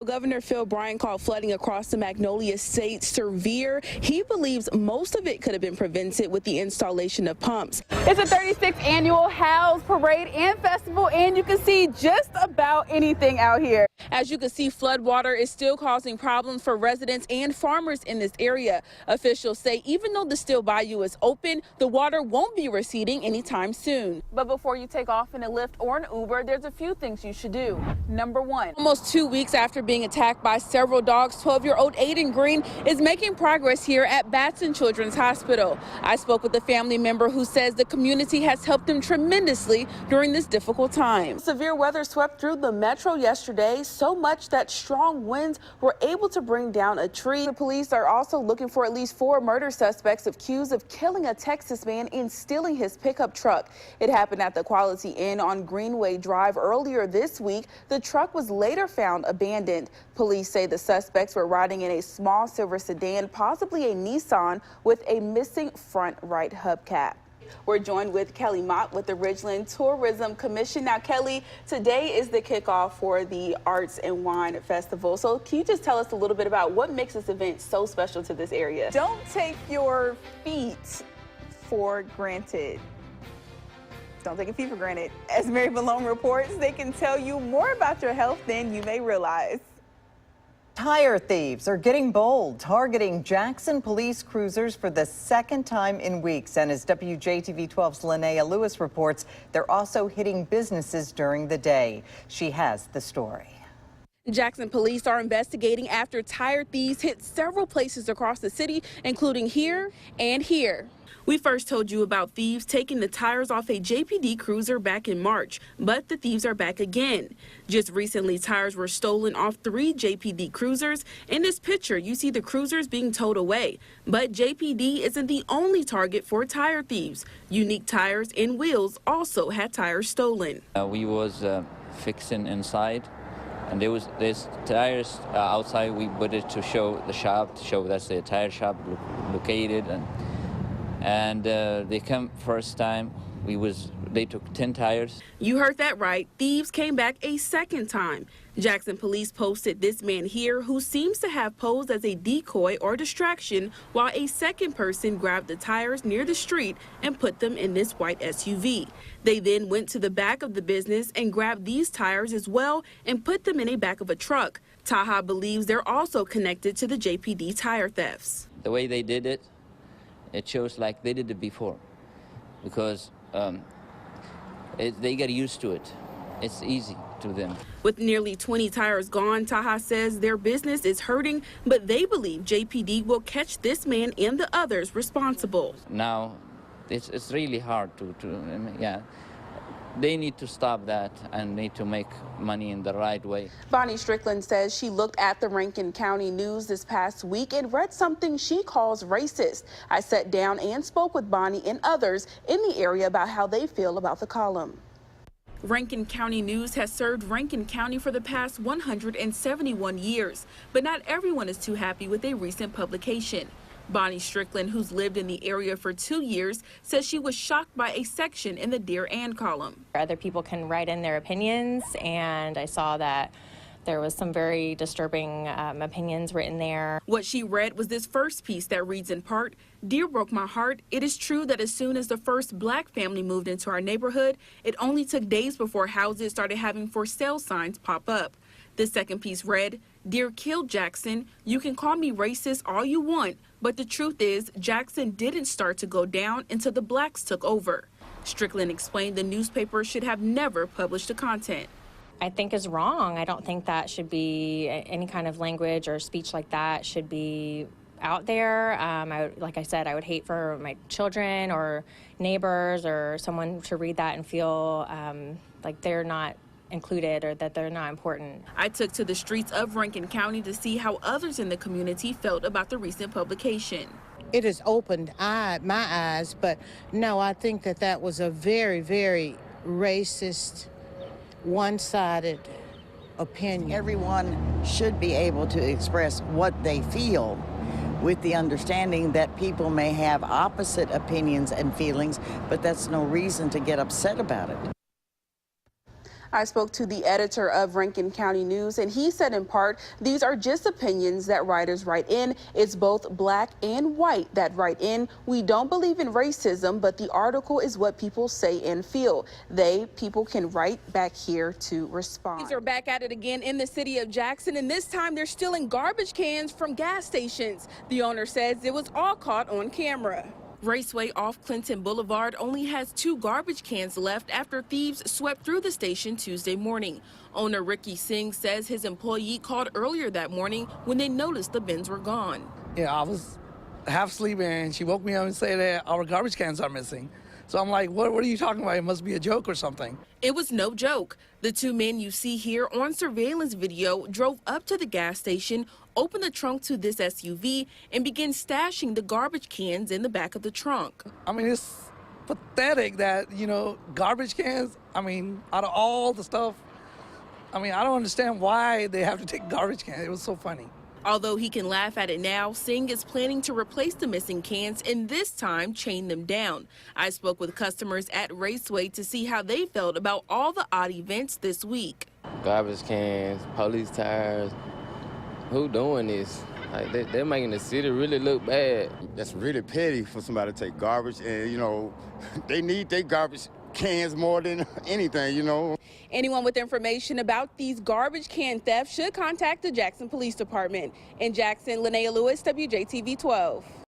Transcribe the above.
Governor Phil Bryant called flooding across the Magnolia State severe. He believes most of it could have been prevented with the installation of pumps. It's the 36th annual House Parade and Festival, and you can see just about anything out here. As you can see, flood water is still causing problems for residents and farmers in this area. Officials say even though the Still Bayou is open, the water won't be receding anytime soon. But before you take off in a Lyft or an Uber, there's a few things you should do. Number one, almost 2 weeks after being attacked by several dogs, 12-year-old Aiden Green is making progress here at Batson Children's Hospital. I spoke with a family member who says the community has helped them tremendously during this difficult time. Severe weather swept through the metro yesterday, so much that strong winds were able to bring down a tree. The police are also looking for at least 4 murder suspects accused of killing a Texas man and stealing his pickup truck. It happened at the Quality Inn on Greenway Drive earlier this week. The truck was later found abandoned. Police say the suspects were riding in a small silver sedan, possibly a Nissan, with a missing front right hubcap. We're joined with Kelly Mott with the Ridgeland Tourism Commission. Now, Kelly, today is the kickoff for the Arts and Wine Festival. So can you just tell us a little bit about what makes this event so special to this area? Don't take your feet for granted. Don't take your feet for granted. As Mary Malone reports, they can tell you more about your health than you may realize. Tire thieves are getting bold, targeting Jackson police cruisers for the second time in weeks. And as WJTV 12's Linnea Lewis reports, they're also hitting businesses during the day. She has the story. Jackson police are investigating after tire thieves hit several places across the city, including here and here. We first told you about thieves taking the tires off a JPD cruiser back in March, but the thieves are back again. Just recently, tires were stolen off 3 JPD cruisers. In this picture, you see the cruisers being towed away. But JPD isn't the only target for tire thieves. Unique Tires and Wheels also had tires stolen. We was fixing inside, and there's tires outside. We put it to show the shop, to show that's the tire shop located, and they come first time. They took 10 tires. You heard that right. Thieves came back a second time. Jackson police posted this man here who seems to have posed as a decoy or distraction while a second person grabbed the tires near the street and put them in this white SUV. They then went to the back of the business and grabbed these tires as well and put them in a back of a truck. Taha believes they're also connected to the JPD tire thefts. The way they did it, it shows like they did it before, because they get used to it. It's easy to them. With nearly 20 tires gone, Taha says their business is hurting, but they believe JPD will catch this man and the others responsible. Now, it's really hard yeah. They need to stop that and need to make money in the right way. Bonnie Strickland says she looked at the Rankin County News this past week and read something she calls racist. I sat down and spoke with Bonnie and others in the area about how they feel about the column. Rankin County News has served Rankin County for the past 171 years, but not everyone is too happy with a recent publication. Bonnie Strickland, who's lived in the area for 2 years, says she was shocked by a section in the Dear Ann column. Other people can write in their opinions, and I saw that there was some very disturbing opinions written there. What she read was this first piece that reads in part, "Dear broke my heart. It is true that as soon as the first black family moved into our neighborhood, it only took days before houses started having for sale signs pop up." The second piece read, "Dear Kill Jackson, you can call me racist all you want, but the truth is Jackson didn't start to go down until the blacks took over." Strickland explained the newspaper should have never published the content. I think is wrong. I don't think that should be any kind of language or speech like that should be out there. Like I said, I would hate for my children or neighbors or someone to read that and feel like they're not included or that they're not important. I took to the streets of Rankin County to see how others in the community felt about the recent publication. It has opened my eyes, but no, I think that was a very, very racist, one-sided opinion. Everyone should be able to express what they feel with the understanding that people may have opposite opinions and feelings, but that's no reason to get upset about it. I spoke to the editor of Rankin County News, and he said in part, these are just opinions that writers write in. It's both black and white that write in. We don't believe in racism, but the article is what people say and feel. People can write back here to respond. These are back at it again in the city of Jackson, and this time they're stealing garbage cans from gas stations. The owner says it was all caught on camera. Raceway off Clinton Boulevard only has 2 garbage cans left after thieves swept through the station Tuesday morning. Owner Ricky Singh says his employee called earlier that morning when they noticed the bins were gone. Yeah, I was half sleeping and she woke me up and said that our garbage cans are missing. So I'm like, what are you talking about? It must be a joke or something. It was no joke. The 2 men you see here on surveillance video drove up to the gas station, opened the trunk to this SUV, and began stashing the garbage cans in the back of the trunk. I mean, it's pathetic that, garbage cans, out of all the stuff, I don't understand why they have to take garbage cans. It was so funny. Although he can laugh at it now, Singh is planning to replace the missing cans and this time chain them down. I spoke with customers at Raceway to see how they felt about all the odd events this week. Garbage cans, police tires. Who doing this? Like they're making the city really look bad. That's really petty for somebody to take garbage, and they need their garbage cans more than anything, Anyone with information about these garbage can thefts should contact the Jackson Police Department. In Jackson, Linnea Lewis, WJTV 12.